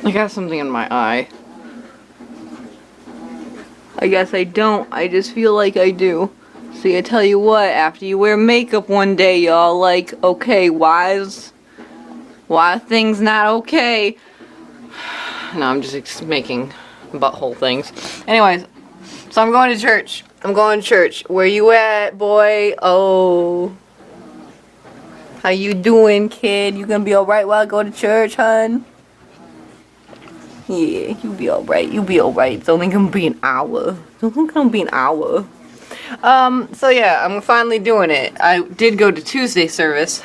I got something in my eye. I guess I don't. I just feel like I do. See, I tell you what, after you wear makeup one day, y'all like, okay, why are things not okay? No, I'm just making butthole things. Anyways, so I'm going to church. I'm going to church. Where you at, boy? Oh. How you doing, kid? You gonna be alright while I go to church, hun? Yeah, you be alright. You be alright. It's only gonna be an hour. It's only gonna be an hour. So yeah, I'm finally doing it. I did go to Tuesday service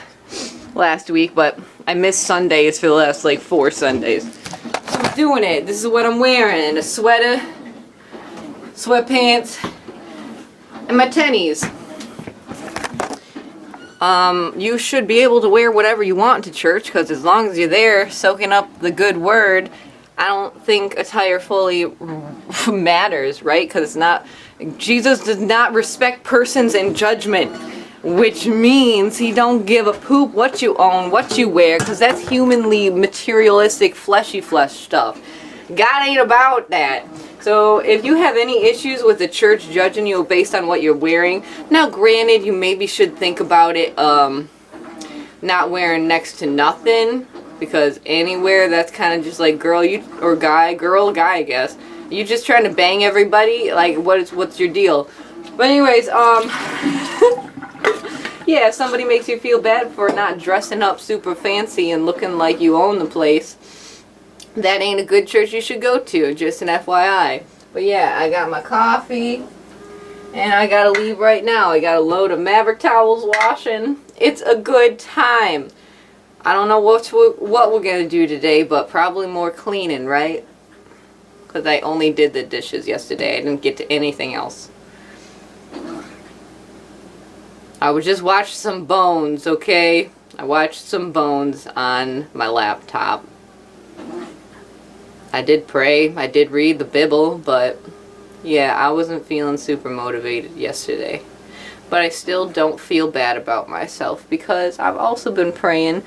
last week, but I missed Sundays for the last, like, 4 Sundays. So I'm doing it. This is what I'm wearing. A sweater, sweatpants, and my tennies. You should be able to wear whatever you want to church, because as long as you're there soaking up the good word, I don't think attire fully matters, right? Because it's not, Jesus does not respect persons in judgment, which means he don't give a poop what you own, what you wear, because that's humanly materialistic, fleshy flesh stuff. God ain't about that. So if you have any issues with the church judging you based on what you're wearing, now granted, you maybe should think about it, not wearing next to nothing, because anywhere that's kind of just like girl guy, I guess. You just trying to bang everybody? Like, what's your deal? But anyways, yeah, if somebody makes you feel bad for not dressing up super fancy and looking like you own the place, that ain't a good church you should go to, just an FYI. But yeah, I got my coffee, and I gotta leave right now. I got a load of Maverick towels washing. It's a good time. I don't know what we're gonna do today, but probably more cleaning, right? Because I only did the dishes yesterday. I didn't get to anything else. I would just watch some Bones, okay? I watched some Bones on my laptop. I did pray, I did read the Bible, but yeah, I wasn't feeling super motivated yesterday. But I still don't feel bad about myself, because I've also been praying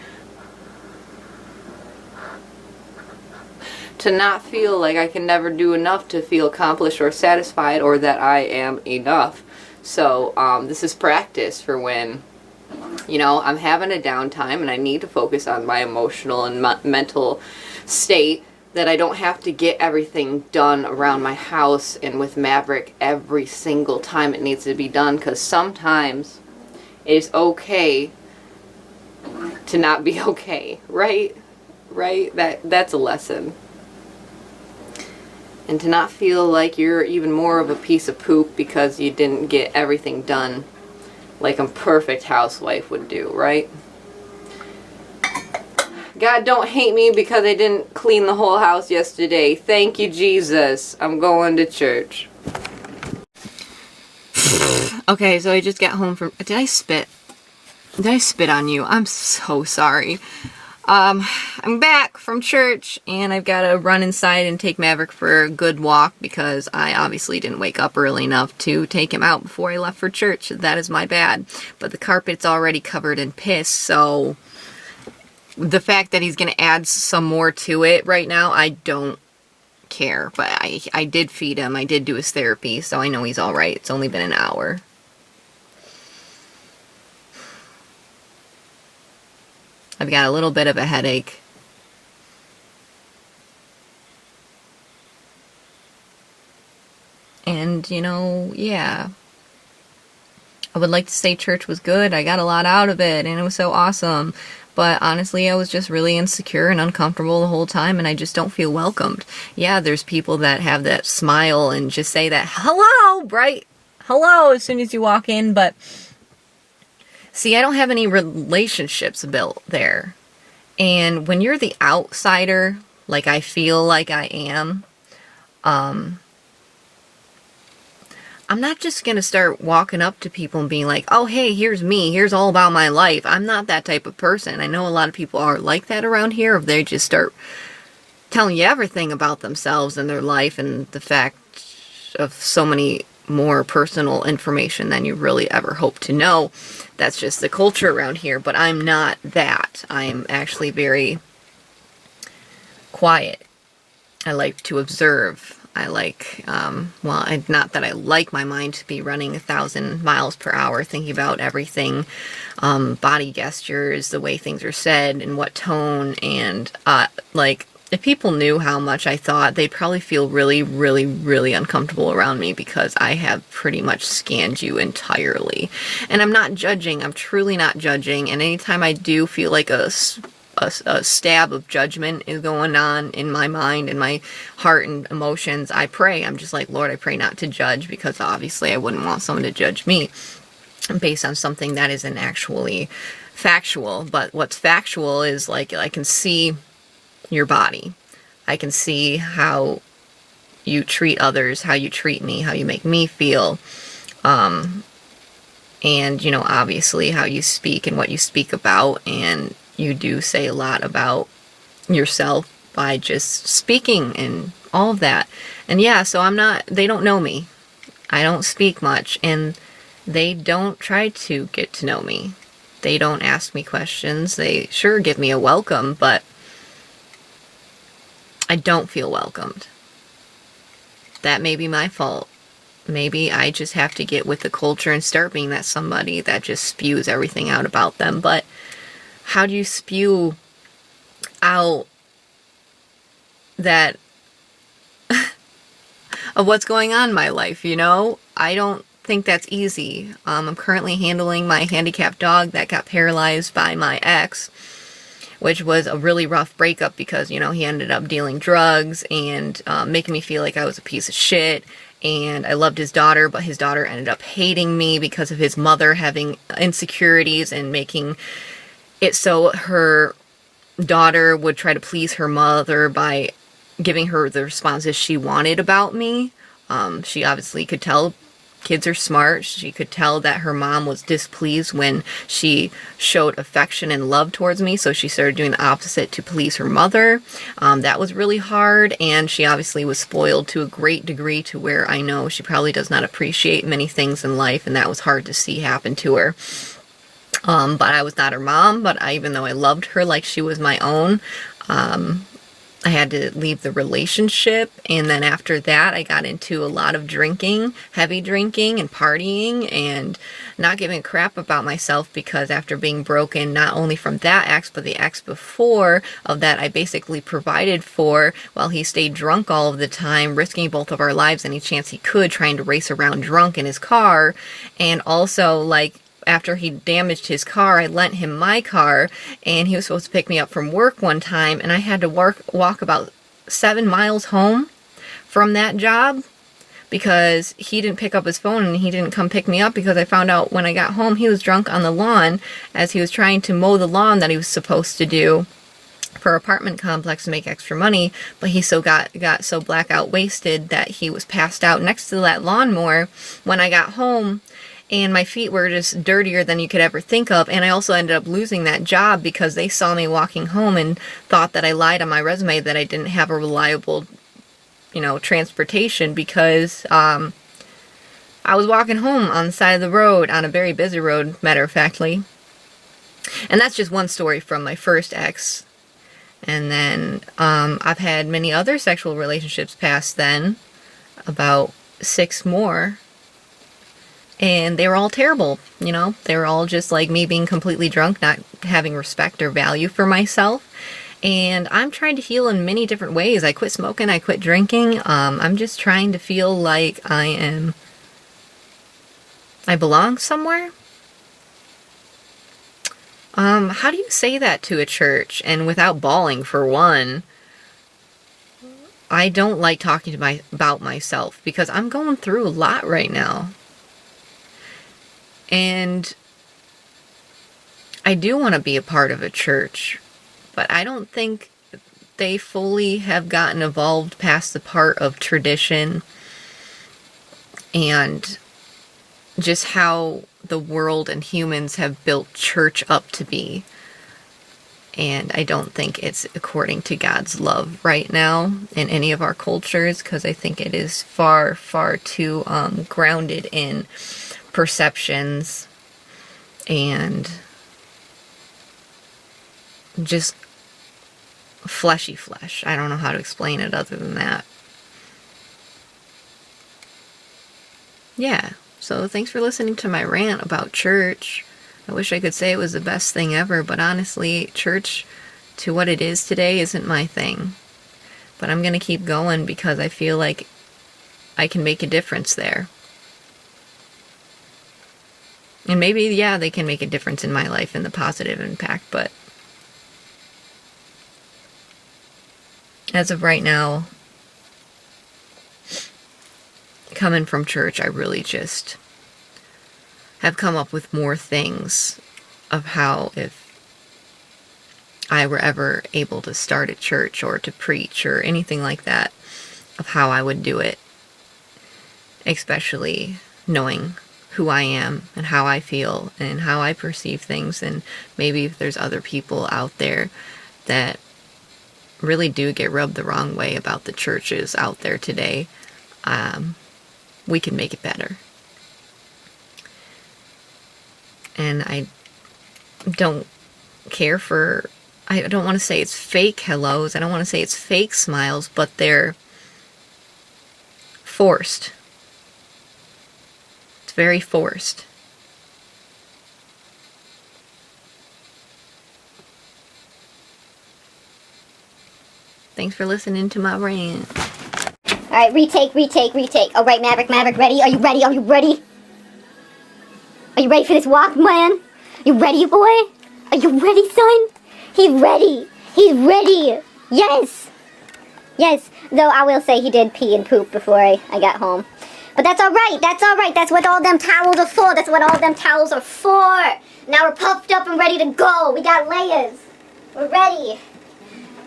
to not feel like I can never do enough to feel accomplished or satisfied, or that I am enough. So this is practice for when, you know, I'm having a downtime and I need to focus on my emotional and mental state, that I don't have to get everything done around my house and with Maverick every single time it needs to be done, because sometimes it's okay to not be okay, right? Right? That's a lesson. And to not feel like you're even more of a piece of poop because you didn't get everything done like a perfect housewife would do, right? God, don't hate me because I didn't clean the whole house yesterday. Thank you, Jesus. I'm going to church. Okay, so I just got home from... Did I spit? Did I spit on you? I'm so sorry. I'm back from church, and I've got to run inside and take Maverick for a good walk, because I obviously didn't wake up early enough to take him out before I left for church. That is my bad. But the carpet's already covered in piss, so... the fact that he's going to add some more to it right now, I don't care. But I did feed him. I did do his therapy, so I know he's alright. It's only been an hour. I've got a little bit of a headache. And, you know, yeah. I would like to say church was good. I got a lot out of it, and it was so awesome. But honestly, I was just really insecure and uncomfortable the whole time, and I just don't feel welcomed. Yeah, there's people that have that smile and just say that, hello, bright, hello, as soon as you walk in, but see, I don't have any relationships built there. And when you're the outsider, like I feel like I am, I'm not just going to start walking up to people and being like, oh, hey, here's me. Here's all about my life. I'm not that type of person. I know a lot of people are like that around here. If they just start telling you everything about themselves and their life and the fact of so many more personal information than you really ever hope to know. That's just the culture around here. But I'm not that. I'm actually very quiet I like to observe. I like, not that I like my mind to be running 1,000 miles per hour, thinking about everything, body gestures, the way things are said, and what tone, and, if people knew how much I thought, they'd probably feel really, really, really uncomfortable around me, because I have pretty much scanned you entirely. And I'm not judging, I'm truly not judging, and anytime I do feel like a stab of judgment is going on in my mind and my heart and emotions, I pray. I'm just like, Lord, I pray not to judge, because obviously I wouldn't want someone to judge me based on something that isn't actually factual. But what's factual is, like, I can see your body. I can see how you treat others, how you treat me, how you make me feel. And, obviously how you speak and what you speak about. And you do say a lot about yourself by just speaking and all of that. And yeah, so they don't know me. I don't speak much, and they don't try to get to know me. They don't ask me questions. They sure give me a welcome, but I don't feel welcomed. That may be my fault. Maybe I just have to get with the culture and start being that somebody that just spews everything out about them. But how do you spew out that of what's going on in my life, I don't think that's easy. I'm currently handling my handicapped dog that got paralyzed by my ex, which was a really rough breakup, because, he ended up dealing drugs and making me feel like I was a piece of shit. And I loved his daughter, but his daughter ended up hating me because of his mother having insecurities and making it so her daughter would try to please her mother by giving her the responses she wanted about me. She obviously could tell kids are smart. She could tell that her mom was displeased when she showed affection and love towards me, so she started doing the opposite to please her mother. That was really hard, and she obviously was spoiled to a great degree, to where I know she probably does not appreciate many things in life, and that was hard to see happen to her. But I was not her mom, but even though I loved her like she was my own, I had to leave the relationship. And then after that, I got into a lot of drinking, heavy drinking and partying, and not giving a crap about myself, because after being broken, not only from that ex, but the ex before of that, I basically provided for, while he stayed drunk all of the time, risking both of our lives any chance he could, trying to race around drunk in his car. And also, after he damaged his car, I lent him my car, and he was supposed to pick me up from work one time, and I had to walk about 7 miles home from that job, because he didn't pick up his phone, and he didn't come pick me up, because I found out when I got home he was drunk on the lawn as he was trying to mow the lawn that he was supposed to do for apartment complex to make extra money. But he got so blackout wasted that he was passed out next to that lawnmower when I got home. And my feet were just dirtier than you could ever think of. And I also ended up losing that job, because they saw me walking home and thought that I lied on my resume that I didn't have a reliable, transportation, because I was walking home on the side of the road, on a very busy road, matter of factly. And that's just one story from my first ex. And then I've had many other sexual relationships past then, about 6 more. And they were all terrible, They were all just like me being completely drunk, not having respect or value for myself. And I'm trying to heal in many different ways. I quit smoking, I quit drinking. I'm just trying to feel like I belong somewhere. How do you say that to a church? And without bawling, for one. I don't like talking about myself, because I'm going through a lot right now. And I do want to be a part of a church, but I don't think they fully have gotten evolved past the part of tradition and just how the world and humans have built church up to be. And I don't think it's according to God's love right now in any of our cultures, because I think it is far, far too grounded in perceptions and just fleshy flesh. I don't know how to explain it other than that. Yeah, so thanks for listening to my rant about church. I wish I could say it was the best thing ever, but honestly, church to what it is today isn't my thing. But I'm going to keep going because I feel like I can make a difference there. And maybe, yeah, they can make a difference in my life and the positive impact, but as of right now, coming from church, I really just have come up with more things of how, if I were ever able to start a church or to preach or anything like that, of how I would do it. Especially knowing who I am and how I feel and how I perceive things, and maybe if there's other people out there that really do get rubbed the wrong way about the churches out there today, we can make it better. And I don't care for, I don't want to say it's fake hellos, I don't want to say it's fake smiles, but they're forced. It's very forced. Thanks for listening to my rant. Alright, retake. Alright, Maverick, ready? Are you ready? Are you ready for this walk, man? You ready, boy? Are you ready, son? He's ready. Yes. Though I will say he did pee and poop before I got home. But that's alright. That's what all them towels are for. Now we're puffed up and ready to go. We got layers. We're ready.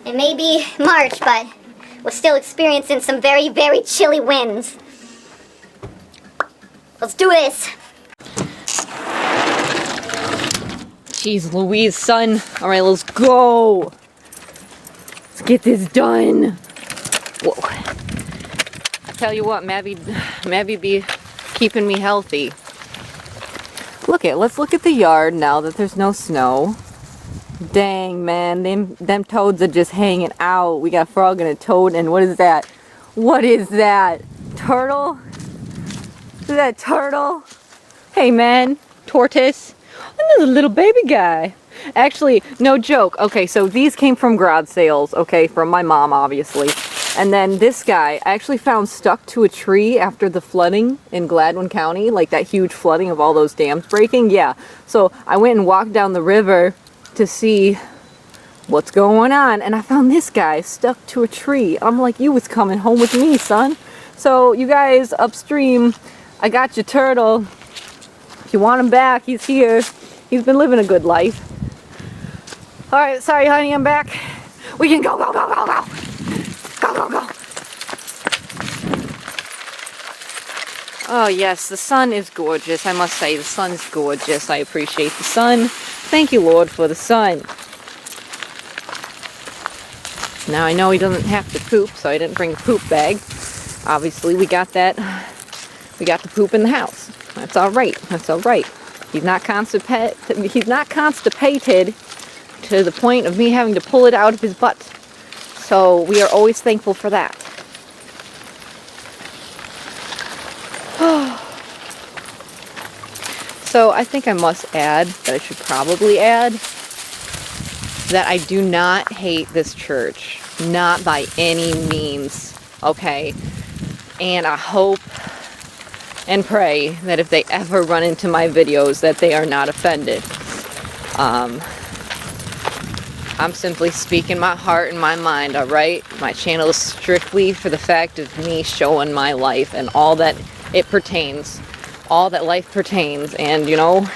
It may be March, but we're still experiencing some very, very chilly winds. Let's do this. Jeez Louise, son. Alright, let's go. Let's get this done. Whoa. I tell you what, Mabby be keeping me healthy. Let's look at the yard now that there's no snow. Dang, man, them toads are just hanging out. We got a frog and a toad, and what is that? Turtle? Is that a turtle? Hey, man, tortoise. And there's a little baby guy. Actually, no joke. Okay, so these came from garage sales, okay, from my mom, obviously. And then this guy I actually found stuck to a tree after the flooding in Gladwin County, like that huge flooding of all those dams breaking. Yeah, so I went and walked down the river to see what's going on, and I found this guy stuck to a tree. I'm like, you was coming home with me, son. So you guys upstream, I got your turtle. If you want him back, he's here. He's been living a good life. Alright, sorry honey, I'm back. We can go. Go. Oh yes, the sun is gorgeous. I must say, the sun is gorgeous. I appreciate the sun. Thank you, Lord, for the sun. Now I know he doesn't have to poop, so I didn't bring a poop bag. Obviously, we got that. We got the poop in the house. That's all right. He's not constipated to the point of me having to pull it out of his butt. So we are always thankful for that. So I think I must add, that I should probably add, that I do not hate this church. Not by any means. Okay? And I hope and pray that if they ever run into my videos that they are not offended. I'm simply speaking my heart and my mind, alright? My channel is strictly for the fact of me showing my life and all that it pertains. All that life pertains, and you know,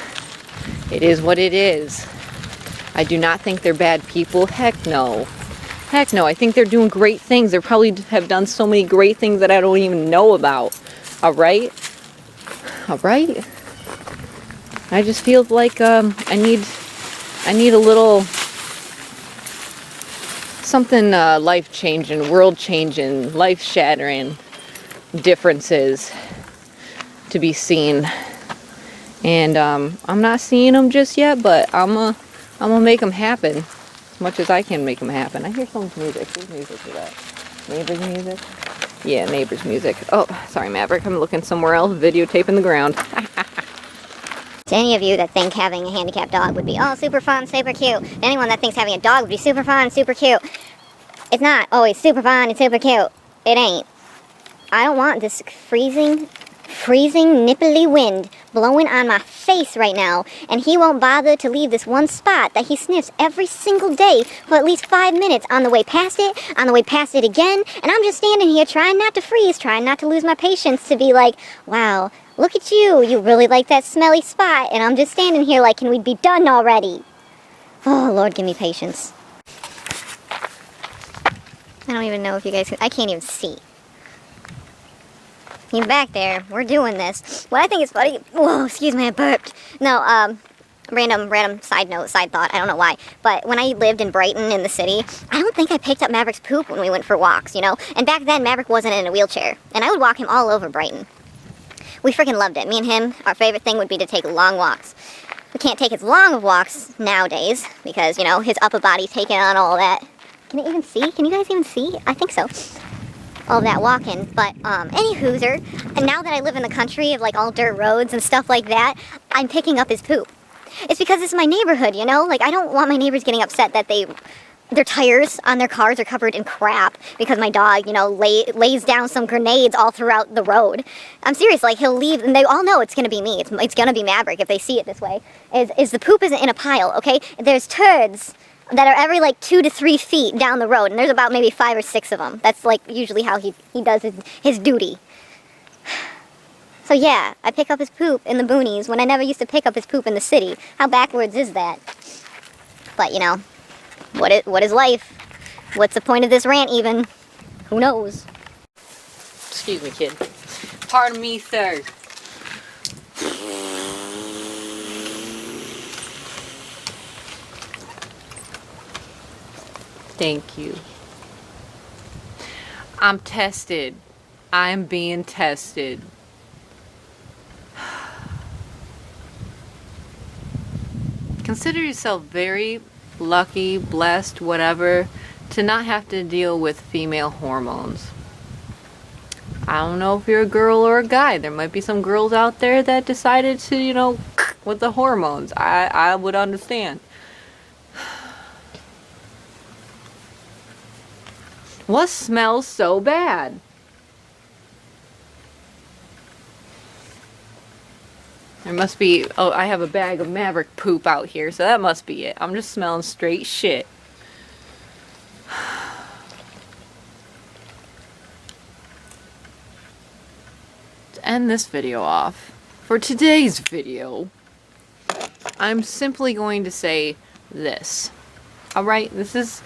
it is what it is. I do not think they're bad people. Heck no. I think they're doing great things. They probably have done so many great things that I don't even know about. Alright? I just feel like I need a little something life-changing, world-changing, life-shattering differences to be seen. And I'm not seeing them just yet, but I'm gonna make them happen. as much as I can make them happen. I hear someone's music. Whose music is that? Neighbor's music? Yeah, neighbor's music. Oh, sorry, Maverick. I'm looking somewhere else, videotaping the ground. To any of you that think having a handicapped dog would be, oh, super fun, super cute. To anyone that thinks having a dog would be super fun, super cute. It's not always super fun and super cute. It ain't. I don't want this freezing, nipply wind blowing on my face right now, and he won't bother to leave this one spot that he sniffs every single day for at least 5 minutes on the way past it again, and I'm just standing here trying not to freeze, trying not to lose my patience to be like, wow, look at you, you really like that smelly spot, and I'm just standing here like, can we be done already? Oh, Lord, give me patience. I don't even know if you guys can, I can't even see. He's back there. We're doing this. What I think is funny... Whoa, excuse me, I burped. No, random side note, side thought. I don't know why. But when I lived in Brighton in the city, I don't think I picked up Maverick's poop when we went for walks, you know? And back then, Maverick wasn't in a wheelchair. And I would walk him all over Brighton. We freaking loved it. Me and him, our favorite thing would be to take long walks. We can't take as long of walks nowadays because, you know, his upper body's taking on all that. Can it even see? Can you guys even see? I think so. All that walking, but any hooser, and now that I live in the country of like all dirt roads and stuff like that, I'm picking up his poop. It's because it's my neighborhood, you know? Like, I don't want my neighbors getting upset that their tires on their cars are covered in crap because my dog, you know, lays down some grenades all throughout the road. I'm serious, like, he'll leave, and they all know it's gonna be me. It's gonna be Maverick if they see it this way. Is the poop isn't in a pile, okay? There's turds that are every like 2 to 3 feet down the road, and there's about maybe 5 or 6 of them. That's like usually how he does his duty. So yeah, I pick up his poop in the boonies when I never used to pick up his poop in the city. How backwards is that? But you know, what is life? What's the point of this rant even? Who knows? Excuse me, kid. Pardon me, sir. Thank you. I'm tested. I'm being tested. Consider yourself very lucky, blessed, whatever, to not have to deal with female hormones. I don't know if you're a girl or a guy. There might be some girls out there that decided to, you know, with the hormones. I would understand. What smells so bad? There must be... Oh, I have a bag of Maverick poop out here, so that must be it. I'm just smelling straight shit. To end this video off, for today's video, I'm simply going to say this. Alright, this is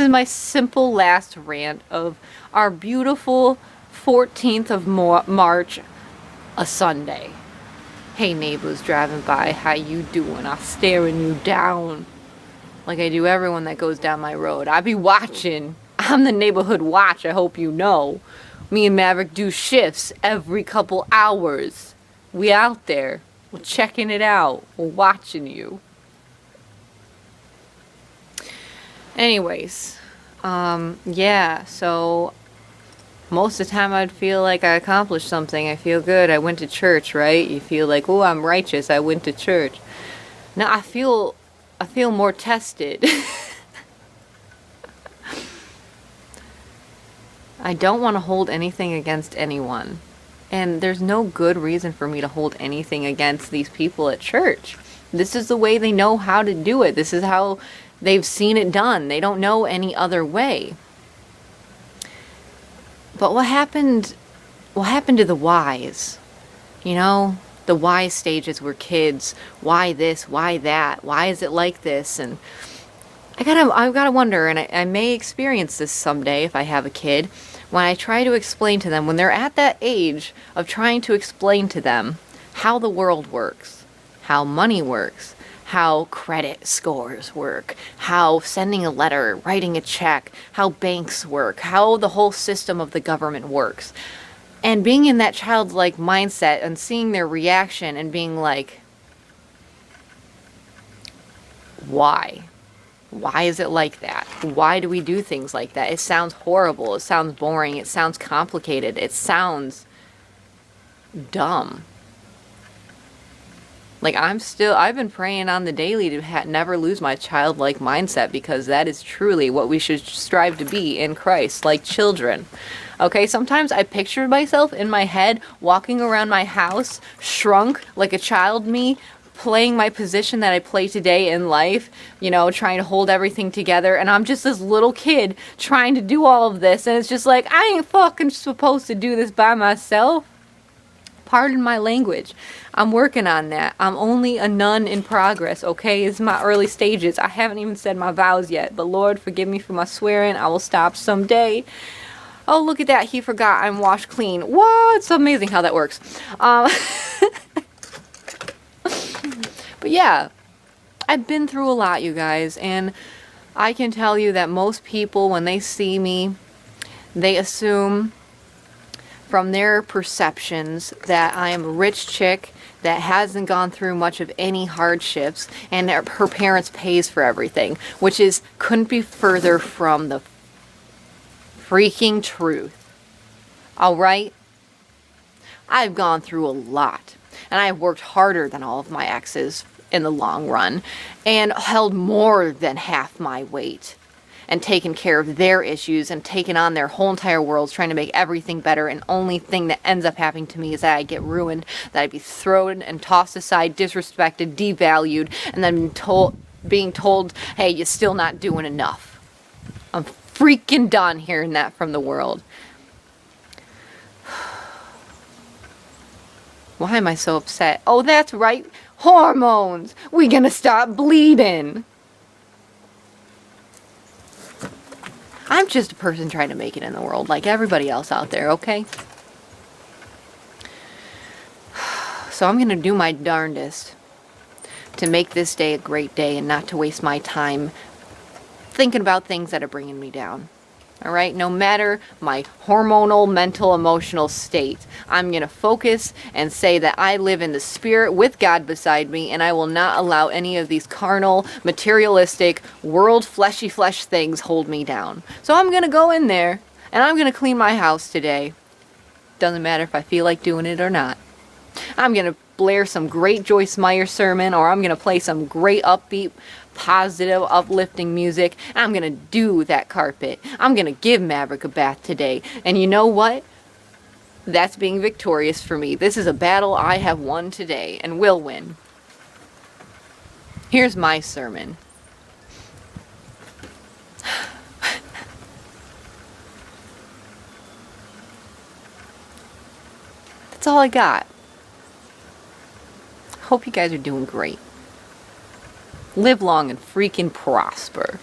my simple last rant of our beautiful 14th of March, a Sunday. Hey neighbors driving by, how you doing? I'm staring you down like I do everyone that goes down my road. I be watching. I'm the neighborhood watch, I hope you know. Me and Maverick do shifts every couple hours. We out there. We're checking it out. We're watching you. Anyways, yeah, so most of the time I'd feel like I accomplished something. I feel good. I went to church, right? You feel like, oh, I'm righteous. I went to church. Now I feel more tested. I don't want to hold anything against anyone. And there's no good reason for me to hold anything against these people at church. This is the way they know how to do it. This is how they've seen it done. They don't know any other way. But what happened to the whys? You know, the why stages were kids. Why this? Why that? Why is it like this? And I've gotta wonder, and I may experience this someday if I have a kid, when I try to explain to them, when they're at that age of trying to explain to them how the world works, how money works, how credit scores work, how sending a letter, writing a check, how banks work, how the whole system of the government works. And being in that childlike mindset and seeing their reaction and being like, why? Why is it like that? Why do we do things like that? It sounds horrible. It sounds boring. It sounds complicated. It sounds dumb. Like, I've been praying on the daily to never lose my childlike mindset, because that is truly what we should strive to be in Christ, like children. Okay, sometimes I picture myself in my head walking around my house, shrunk like a child me, playing my position that I play today in life, you know, trying to hold everything together, and I'm just this little kid trying to do all of this, and it's just like, I ain't fucking supposed to do this by myself. Pardon my language. I'm working on that. I'm only a nun in progress, okay? It's my early stages. I haven't even said my vows yet, but Lord, forgive me for my swearing. I will stop someday. Oh, look at that. He forgot I'm washed clean. What? It's amazing how that works. But yeah, I've been through a lot, you guys, and I can tell you that most people, when they see me, they assume from their perceptions that I am a rich chick that hasn't gone through much of any hardships, and that her parents pays for everything, which couldn't be further from the freaking truth. All right? I've gone through a lot, and I've worked harder than all of my exes in the long run, and held more than half my weight, and taken care of their issues, and taken on their whole entire worlds, trying to make everything better, and only thing that ends up happening to me is that I get ruined, that I be thrown and tossed aside, disrespected, devalued, and then being told, hey, you're still not doing enough. I'm freaking done hearing that from the world. Why am I so upset? Oh, that's right. Hormones. We gonna stop bleeding. I'm just a person trying to make it in the world like everybody else out there, okay? So I'm gonna do my darndest to make this day a great day and not to waste my time thinking about things that are bringing me down. All right, no matter my hormonal, mental, emotional state, I'm going to focus and say that I live in the spirit with God beside me, and I will not allow any of these carnal, materialistic, world, fleshy flesh things hold me down. So I'm going to go in there, and I'm going to clean my house today. Doesn't matter if I feel like doing it or not. I'm going to blare some great Joyce Meyer sermon, or I'm going to play some great upbeat, positive, uplifting music. I'm going to do that carpet. I'm going to give Maverick a bath today. And you know what? That's being victorious for me. This is a battle I have won today and will win. Here's my sermon. That's all I got. Hope you guys are doing great. Live long and freaking prosper.